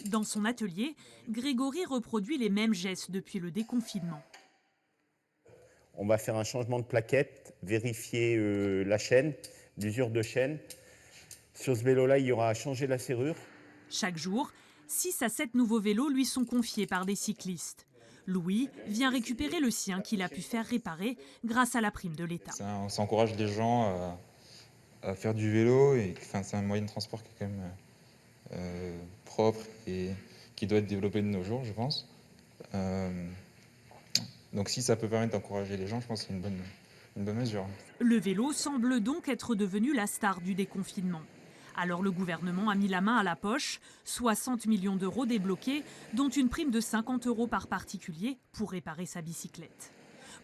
Dans son atelier, Grégory reproduit les mêmes gestes depuis le déconfinement. On va faire un changement de plaquette, vérifier la chaîne, l'usure de chaîne. Sur ce vélo-là, il y aura à changer la serrure. Chaque jour, 6 à 7 nouveaux vélos lui sont confiés par des cyclistes. Louis vient récupérer le sien qu'il a pu faire réparer grâce à la prime de l'État. Ça encourage les gens à faire du vélo, et enfin, c'est un moyen de transport qui est quand même propre et qui doit être développé de nos jours, je pense. Donc si ça peut permettre d'encourager les gens, je pense que c'est une bonne mesure. Le vélo semble donc être devenu la star du déconfinement. Alors le gouvernement a mis la main à la poche, 60 millions d'euros débloqués, dont une prime de 50 euros par particulier pour réparer sa bicyclette.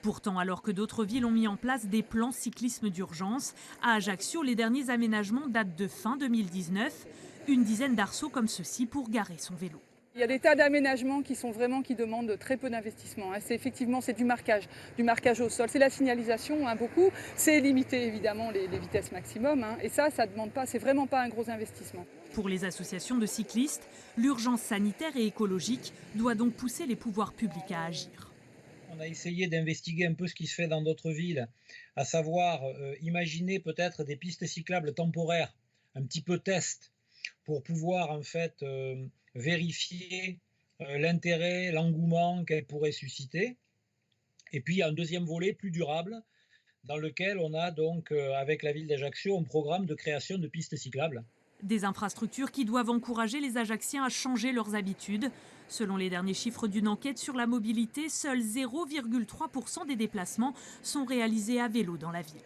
Pourtant, alors que d'autres villes ont mis en place des plans cyclisme d'urgence, à Ajaccio, les derniers aménagements datent de fin 2019, une dizaine d'arceaux comme ceci pour garer son vélo. Il y a des tas d'aménagements qui demandent très peu d'investissement. C'est du marquage au sol, c'est la signalisation, beaucoup. C'est limiter évidemment les vitesses maximum. Et ça demande pas, c'est vraiment pas un gros investissement. Pour les associations de cyclistes, l'urgence sanitaire et écologique doit donc pousser les pouvoirs publics à agir. On a essayé d'investiguer un peu ce qui se fait dans d'autres villes, à savoir imaginer peut-être des pistes cyclables temporaires, un petit peu test, pour pouvoir en fait vérifier l'intérêt, l'engouement qu'elle pourrait susciter. Et puis un deuxième volet plus durable, dans lequel on a donc avec la ville d'Ajaccio un programme de création de pistes cyclables. Des infrastructures qui doivent encourager les Ajacciens à changer leurs habitudes. Selon les derniers chiffres d'une enquête sur la mobilité, seuls 0,3% des déplacements sont réalisés à vélo dans la ville.